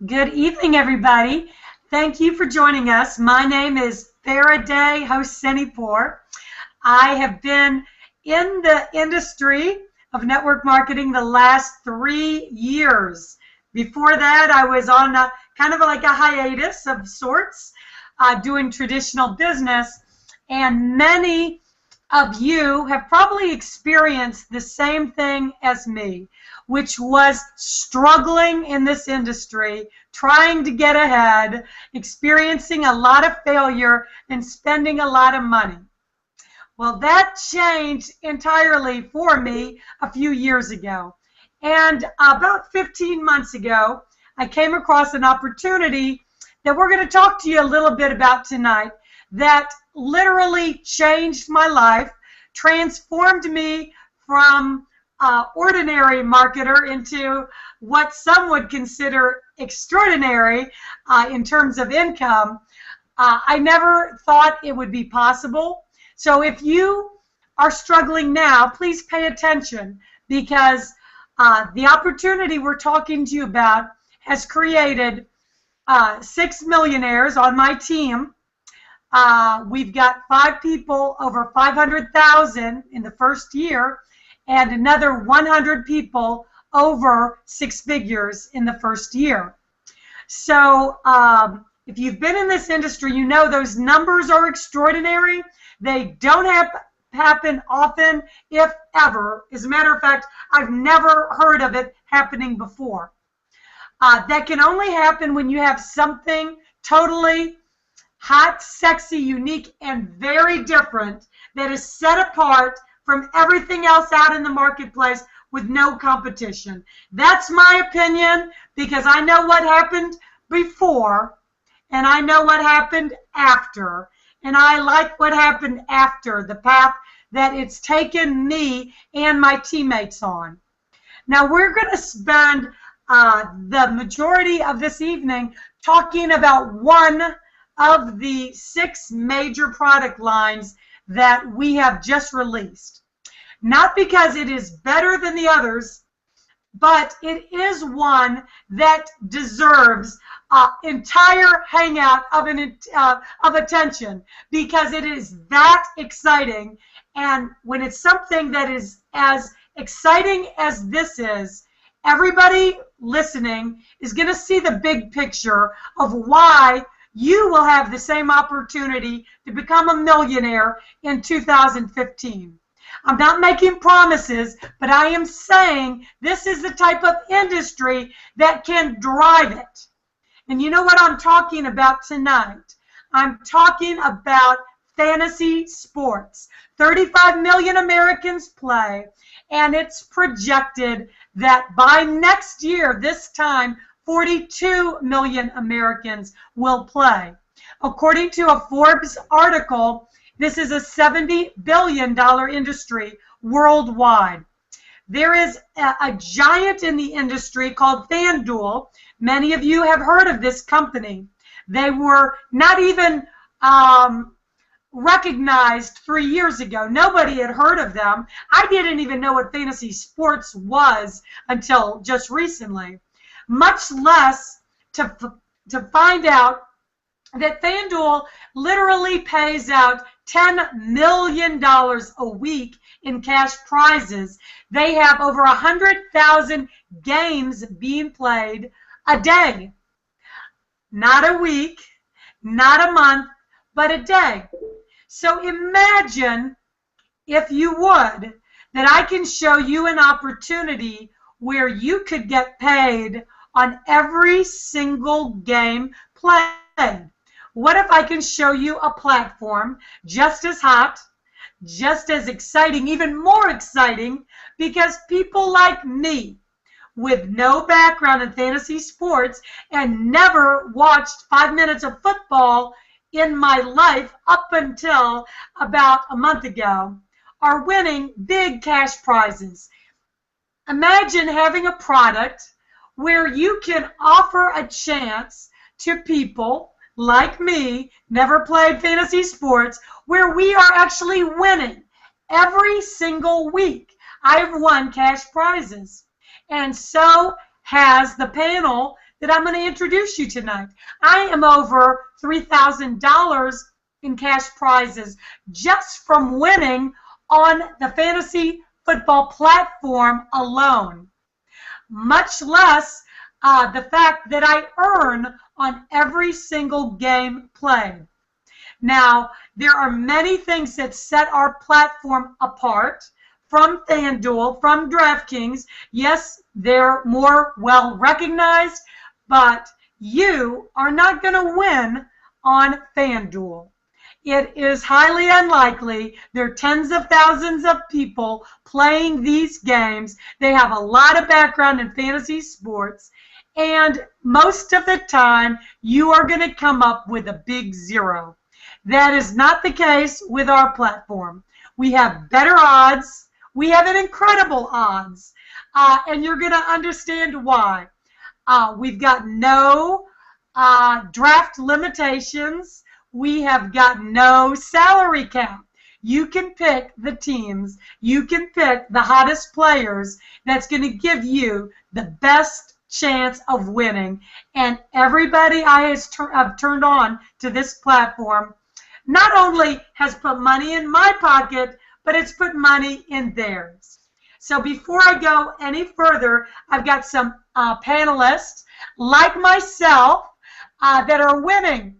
Good evening, everybody. Thank you for joining us. My name is Faraday Hosseinipour. I have been in the industry of network marketing the last 3 years. Before that, I was on kind of like a hiatus of sorts, doing traditional business, and many of you have probably experienced the same thing as me, which was struggling in this industry, trying to get ahead, experiencing a lot of failure, and spending a lot of money. Well, that changed entirely for me a few years ago. And about 15 months ago, I came across an opportunity that we're going to talk to you a little bit about tonight that literally changed my life, transformed me from ordinary marketer into what some would consider extraordinary in terms of income. I never thought it would be possible. So if you are struggling now, please pay attention, because the opportunity we're talking to you about has created 6 millionaires on my team. We've got 5 people over 500,000 in the first year, and another 100 people over 6 figures in the first year. So if you've been in this industry, you know those numbers are extraordinary. They don't happen often, if ever. As a matter of fact, I've never heard of it happening before. That can only happen when you have something totally hot, sexy, unique, and very different that is set apart from everything else out in the marketplace with no competition. That's my opinion, because I know what happened before and I know what happened after, and I like what happened after, the path that it's taken me and my teammates on. Now we're going to spend the majority of this evening talking about one of the 6 major product lines that we have just released. Not because it is better than the others, but it is one that deserves entire hangout of attention, because it is that exciting. And when it's something that is as exciting as this is, everybody listening is going to see the big picture of why you will have the same opportunity to become a millionaire in 2015. I'm not making promises, but I am saying this is the type of industry that can drive it. And you know what I'm talking about tonight? I'm talking about fantasy sports. 35 million Americans play, and it's projected that by next year, this time, 42 million Americans will play. According to a Forbes article, this is a $70 billion industry worldwide. There is a giant in the industry called FanDuel. Many of you have heard of this company. They were not even recognized 3 years ago. Nobody had heard of them. I didn't even know what fantasy sports was until just recently, much less to find out that FanDuel literally pays out $10 million a week in cash prizes. They have over 100,000 games being played a day. Not a week, not a month, but a day. So imagine, if you would, that I can show you an opportunity where you could get paid on every single game played. What if I can show you a platform just as hot, just as exciting, even more exciting, because people like me, with no background in fantasy sports and never watched 5 minutes of football in my life up until about a month ago, are winning big cash prizes. Imagine having a product where you can offer a chance to people like me, never played fantasy sports, where we are actually winning every single week. I've won cash prizes, and so has the panel that I'm going to introduce you tonight. I am over $3,000 in cash prizes just from winning on the fantasy football platform alone, much less the fact that I earn on every single game played. Now, there are many things that set our platform apart from FanDuel, from DraftKings. Yes, they're more well recognized, but you are not going to win on FanDuel. It is highly unlikely. There are tens of thousands of people playing these games. They have a lot of background in fantasy sports, and most of the time you are going to come up with a big zero. That is not the case with our platform. We have better odds. We have an incredible odds, and you're going to understand why. We've got no draft limitations. We have got no salary cap. You can pick the teams. You can pick the hottest players that's going to give you the best chance of winning. And everybody I have turned on to this platform not only has put money in my pocket, but it's put money in theirs. So before I go any further, I've got some panelists like myself that are winning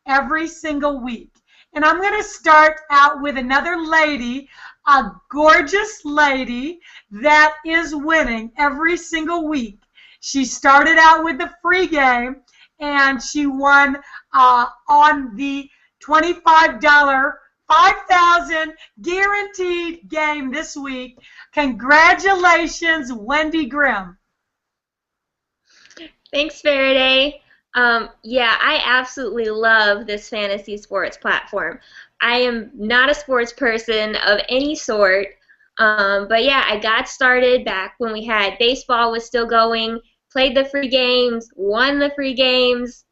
every single week. And I'm going to start out with another lady, a gorgeous lady that is winning every single week. She started out with the free game, and she won on the $25 $5,000 guaranteed game this week. Congratulations, Wendy Grimm. Thanks, Faraday. Yeah, I absolutely love this fantasy sports platform. I am not a sports person of any sort, but yeah, I got started back when we had baseball was still going, played the free games, won the free games.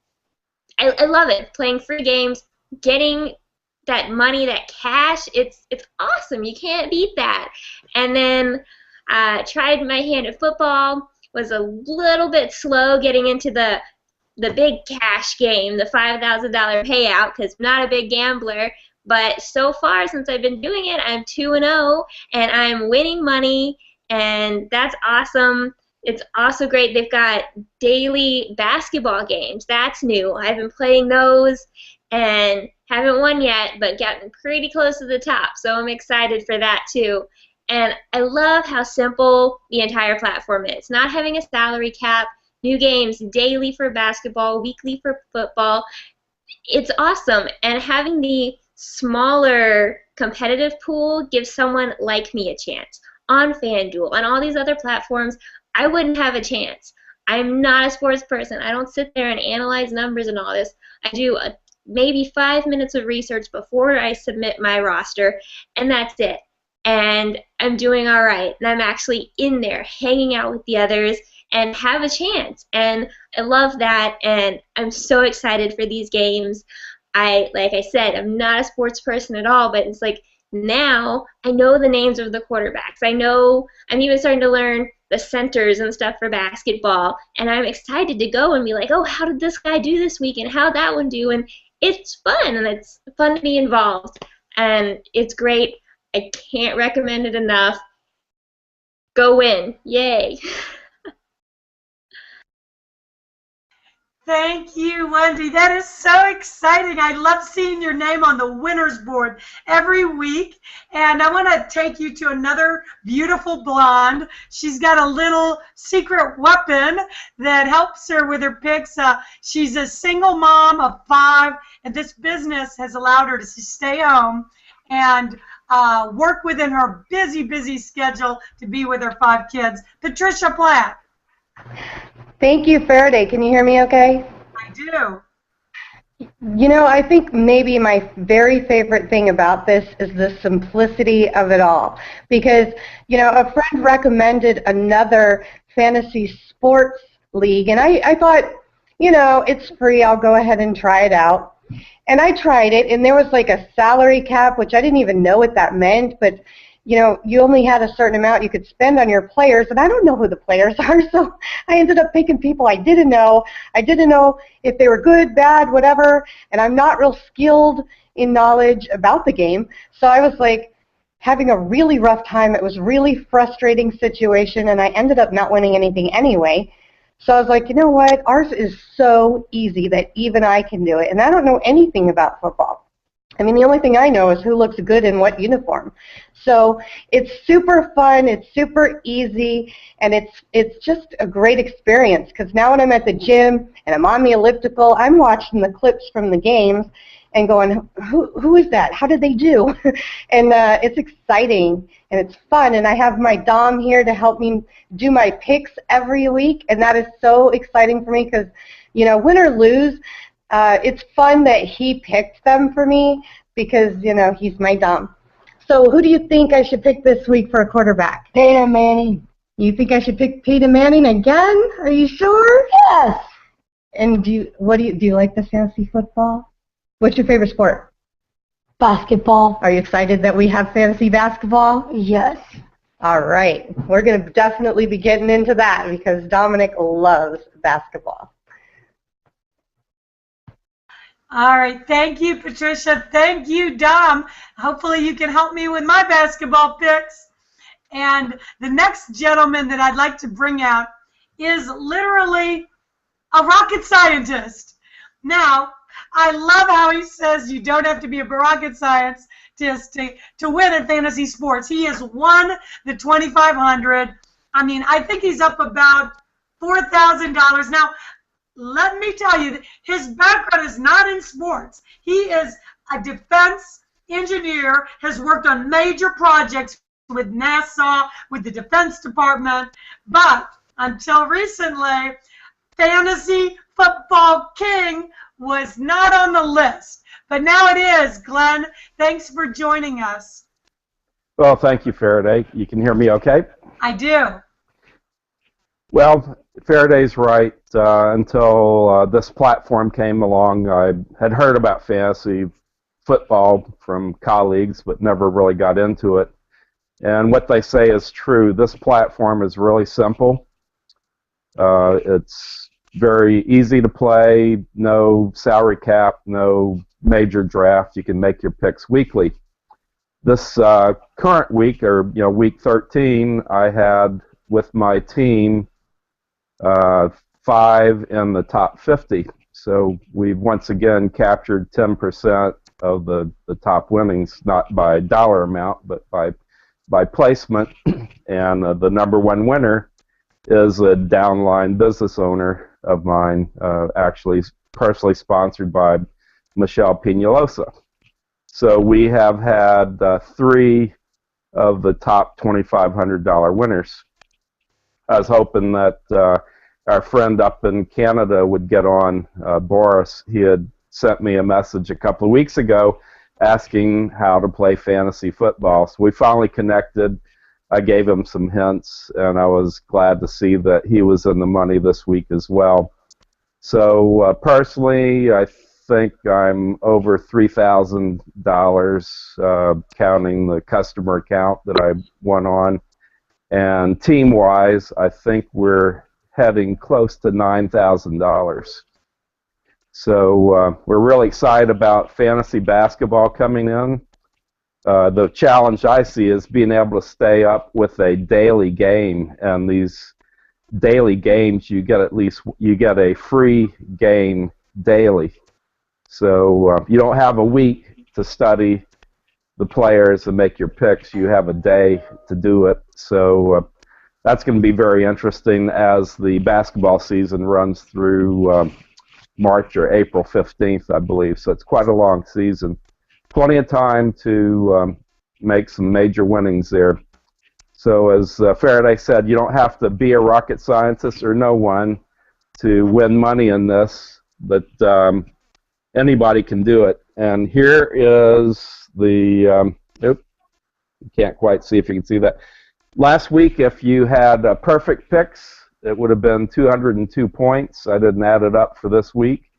I love it, playing free games, getting that money, that cash. It's awesome. You can't beat that. And then I tried my hand at football, was a little bit slow getting into the big cash game, the $5,000 payout, because I'm not a big gambler. But so far, since I've been doing it, I'm 2-0, and I'm winning money, and that's awesome. It's also great. They've got daily basketball games. That's new. I've been playing those and haven't won yet, but gotten pretty close to the top, so I'm excited for that too. And I love how simple the entire platform is. Not having a salary cap, new games daily for basketball, weekly for football. It's awesome. And having the smaller competitive pool gives someone like me a chance. On FanDuel, on all these other platforms, I wouldn't have a chance. I'm not a sports person. I don't sit there and analyze numbers and all this. I do maybe 5 minutes of research before I submit my roster, and that's it. And I'm doing all right. And I'm actually in there hanging out with the others and have a chance. And I love that, and I'm so excited for these games. Like I said, I'm not a sports person at all, but it's like now I know the names of the quarterbacks. I know I'm even starting to learn the centers and stuff for basketball, and I'm excited to go and be like, oh, how did this guy do this week, and how'd that one do? And it's fun, and it's fun to be involved, and it's great. I can't recommend it enough. Go win. Yay. Thank you, Wendy. That is so exciting. I love seeing your name on the winner's board every week. And I want to take you to another beautiful blonde. She's got a little secret weapon that helps her with her picks. She's a single mom of 5, and this business has allowed her to stay home and work within her busy schedule to be with her 5 kids. Patricia Platt. Thank you, Faraday. Can you hear me okay? I do. You know, I think maybe my very favorite thing about this is the simplicity of it all. Because, you know, a friend recommended another fantasy sports league, and I thought, you know, it's free. I'll go ahead and try it out. And I tried it, and there was like a salary cap, which I didn't even know what that meant, but you know, you only had a certain amount you could spend on your players, and I don't know who the players are, so I ended up picking people I didn't know. I didn't know if they were good, bad, whatever, and I'm not real skilled in knowledge about the game, so I was like having a really rough time. It was a really frustrating situation, and I ended up not winning anything anyway. So I was like, you know what, ours is so easy that even I can do it, and I don't know anything about football. I mean, the only thing I know is who looks good in what uniform. So it's super fun, it's super easy, and it's just a great experience, because now when I'm at the gym and I'm on the elliptical, I'm watching the clips from the games and going, who is that? How did they do? And it's exciting and it's fun, and I have my Dom here to help me do my picks every week, and that is so exciting for me because, you know, win or lose, it's fun that he picked them for me because, you know, he's my Dom. So who do you think I should pick this week for a quarterback? Peyton Manning. You think I should pick Peyton Manning again? Are you sure? Yes. And do you like the fantasy football? What's your favorite sport? Basketball. Are you excited that we have fantasy basketball? Yes. All right. We're going to definitely be getting into that because Dominic loves basketball. All right. Thank you, Patricia. Thank you, Dom. Hopefully you can help me with my basketball picks. And the next gentleman that I'd like to bring out is literally a rocket scientist. Now, I love how he says you don't have to be a rocket scientist to win at fantasy sports. He has won the 2,500. I mean, I think he's up about $4,000. Now, let me tell you, his background is not in sports. He is a defense engineer, has worked on major projects with NASA, with the Defense Department, but until recently, Fantasy Football King was not on the list. But now it is. Glenn, thanks for joining us. Well, thank you, Faraday. You can hear me okay? I do. Well, Faraday's right. Until this platform came along, I had heard about fantasy football from colleagues, but never really got into it. And what they say is true. This platform is really simple. It's very easy to play, no salary cap, no major draft. You can make your picks weekly. This current week, or week 13, I had with my team 5 in the top 50. So we've once again captured 10% of the top winnings, not by dollar amount, but by placement. And the number one winner is a downline business owner of mine, actually personally sponsored by Michelle Piñalosa. So we have had 3 of the top $2,500 winners. I was hoping that our friend up in Canada would get on, Boris. He had sent me a message a couple of weeks ago asking how to play fantasy football. So we finally connected. I gave him some hints, and I was glad to see that he was in the money this week as well. So personally, I think I'm over $3,000, counting the customer account that I won on. And team-wise, I think we're heading close to $9,000. So we're really excited about fantasy basketball coming in. The challenge I see is being able to stay up with a daily game, and these daily games you get a free game daily. So you don't have a week to study the players and make your picks. You have a day to do it. So that's going to be very interesting as the basketball season runs through March or April 15th, I believe. So it's quite a long season. Plenty of time to make some major winnings there. So as Faraday said, you don't have to be a rocket scientist or know one to win money in this, but anybody can do it. And here is the, you can't quite see if you can see that. Last week, if you had perfect picks, it would have been 202 points. I didn't add it up for this week.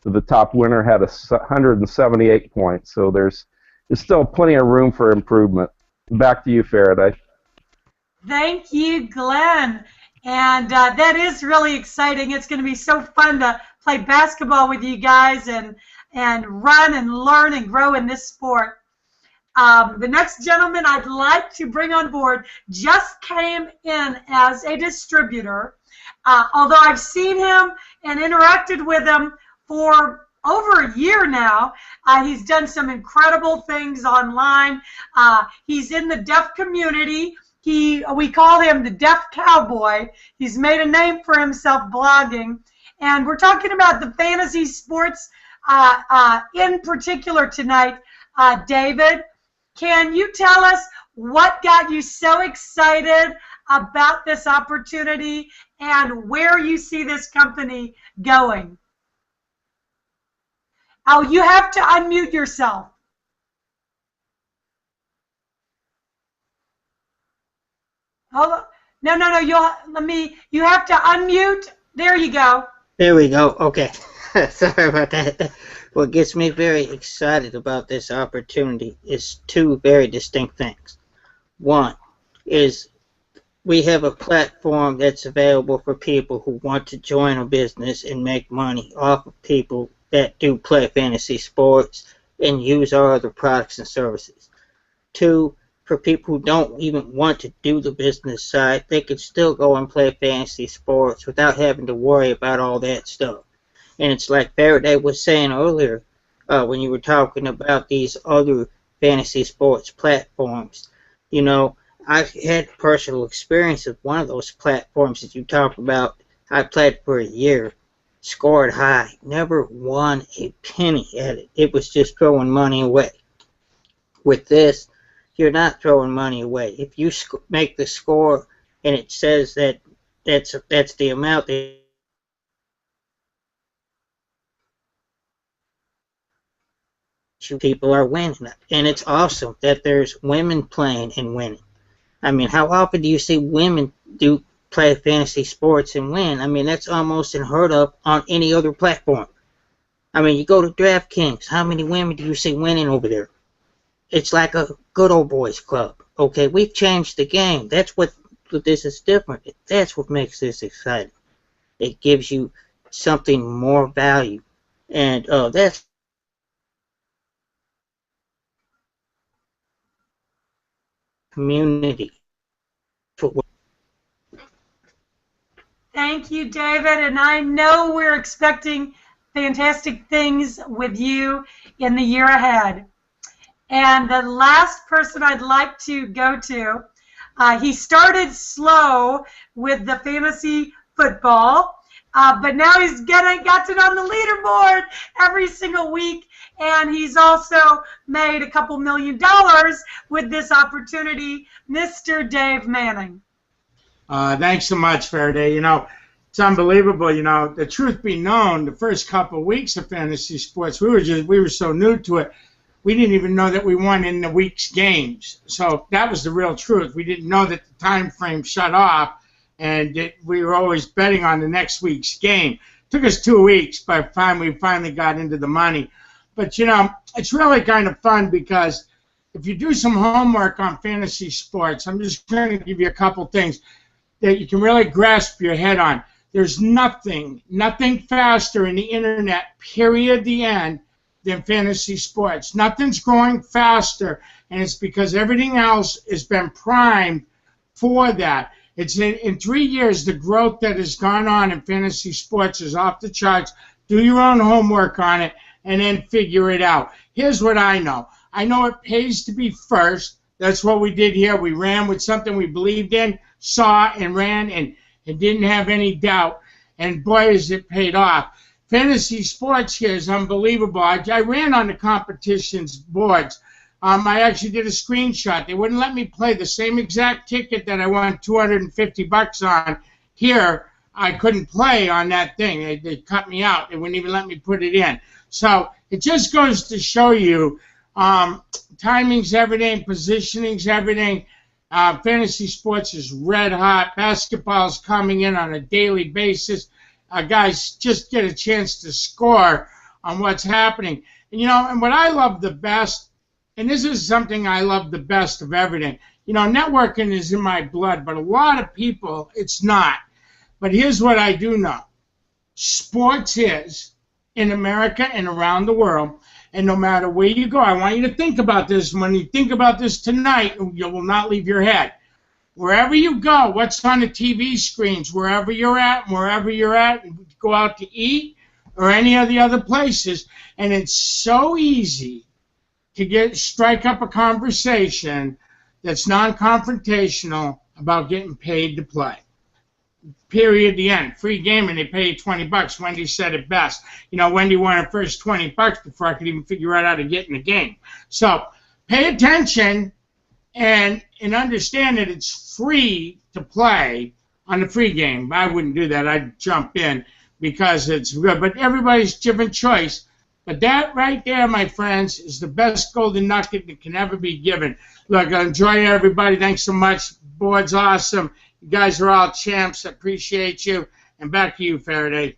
So the top winner had 178 points. So there's still plenty of room for improvement. Back to you, Faraday. Thank you, Glenn. And that is really exciting. It's going to be so fun to play basketball with you guys and run and learn and grow in this sport. The next gentleman I'd like to bring on board just came in as a distributor. Although I've seen him and interacted with him for over a year now, he's done some incredible things online. He's in the deaf community. We call him the Deaf Cowboy. He's made a name for himself blogging. And we're talking about the fantasy sports in particular tonight. David, can you tell us what got you so excited about this opportunity and where you see this company going? Oh, you have to unmute yourself. Hold on. No. You have to unmute. There you go. There we go. Okay. Sorry about that. What gets me very excited about this opportunity is two very distinct things. One is we have a platform that's available for people who want to join a business and make money off of people that do play fantasy sports and use our other products and services. Two, for people who don't even want to do the business side, they can still go and play fantasy sports without having to worry about all that stuff. And it's like Faraday was saying earlier when you were talking about these other fantasy sports platforms. You know, I've had personal experience with one of those platforms that you talked about. I played for a year, scored high, never won a penny at it. It was just throwing money away. With this, you're not throwing money away. If you make the score and it says that that's the amount that people are winning, and it's awesome that there's women playing and winning. I mean, how often do you see women play fantasy sports and win? I mean, that's almost unheard of on any other platform. I mean, you go to DraftKings, how many women do you see winning over there? It's like a good old boys club. Okay, we've changed the game. That's what this is different. That's what makes this exciting. It gives you something more value, and that's community. Thank you, David, and I know we're expecting fantastic things with you in the year ahead. And the last person I'd like to go to, he started slow with the fantasy football, but now he's got it on the leaderboard every single week, and he's also made a couple $1 million with this opportunity, Mr. Dave Manning. Thanks so much, Faraday. You know, it's unbelievable. You know, the truth be known, the first couple of weeks of fantasy sports, we were so new to it. We didn't even know that we won in the week's games. So that was the real truth. We didn't know that the time frame shut off, and we were always betting on the next week's game. It took us 2 weeks by the time we finally got into the money. But, you know, it's really kind of fun because if you do some homework on fantasy sports, I'm just going to give you a couple things that you can really grasp your head on. There's nothing faster in the internet, period, the end, than fantasy sports. Nothing's growing faster, and it's because everything else has been primed for that. It's in 3 years, the growth that has gone on in fantasy sports is off the charts. Do your own homework on it, and then figure it out. Here's what I know. I know it pays to be first. That's what we did here. We ran with something we believed in, saw, and ran, and didn't have any doubt. And boy, has it paid off. Fantasy sports here is unbelievable. I ran on the competition's boards. I actually did a screenshot. They wouldn't let me play the same exact ticket that I won $250 on. Here, I couldn't play on that thing. They cut me out. They wouldn't even let me put it in. So it just goes to show you timing's everything, positioning's everything. Fantasy sports is red hot. Basketball's coming in on a daily basis. Guys just get a chance to score on what's happening. And, you know, and what I love the best and this is something I love the best of everything. You know, networking is in my blood, but a lot of people, it's not. But here's what I do know. Sports is, in America and around the world, and no matter where you go, I want you to think about this. When you think about this tonight, you will not leave your head. Wherever you go, what's on the TV screens, wherever you're at, go out to eat or any of the other places, and it's so easy to strike up a conversation that's non-confrontational about getting paid to play. Period, the end. Free game, and they pay you $20. Wendy said it best. You know, Wendy won her first $20 before I could even figure out how to get in the game. So pay attention and understand that it's free to play on the free game. I wouldn't do that. I'd jump in because it's good. But everybody's different choice. But that right there, my friends, is the best golden nugget that can ever be given. Look, enjoy everybody. Thanks so much. Board's awesome. You guys are all champs. Appreciate you. And back to you, Faraday.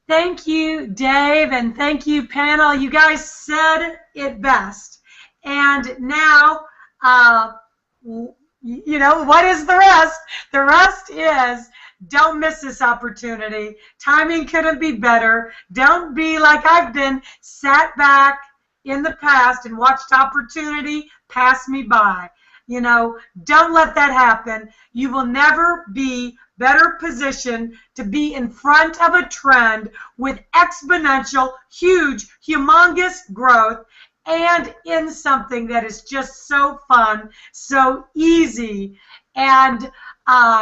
Thank you, Dave, and thank you, panel. You guys said it best. And now, you know, what is the rest? The rest is don't miss this opportunity. Timing couldn't be better. Don't be like I've been, sat back in the past and watched opportunity pass me by. You know, don't let that happen. You will never be better positioned to be in front of a trend with exponential, huge, humongous growth and in something that is just so fun, so easy, and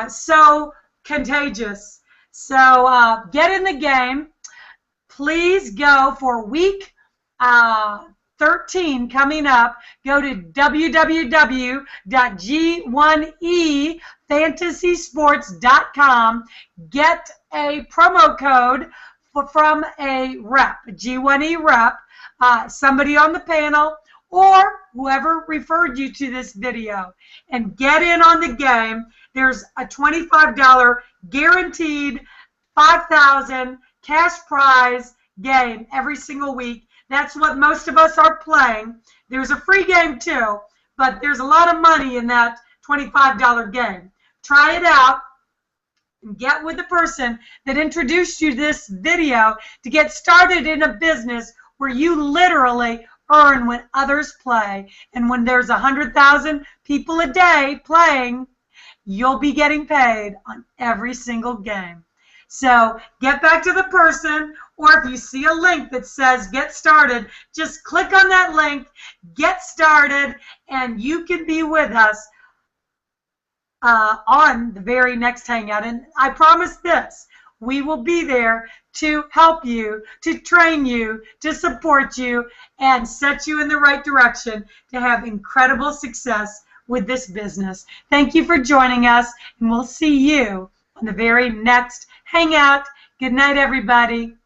so contagious. So get in the game. Please go for week 13 coming up. Go to www.g1efantasysports.com. Get a promo code from a rep, a G1e rep, somebody on the panel, or whoever referred you to this video, and get in on the game. There's a $25 guaranteed $5,000 cash prize game every single week. That's what most of us are playing. There's a free game too, but there's a lot of money in that $25 game. Try it out and get with the person that introduced you to this video to get started in a business where you literally earn when others play. And when there's 100,000 people a day playing, you'll be getting paid on every single game. So get back to the person, or if you see a link that says get started, just click on that link, get started, and you can be with us on the very next Hangout. And I promise this, we will be there to help you, to train you, to support you, and set you in the right direction to have incredible success with this business. Thank you for joining us, and we'll see you on the very next Hangout. Good night, everybody.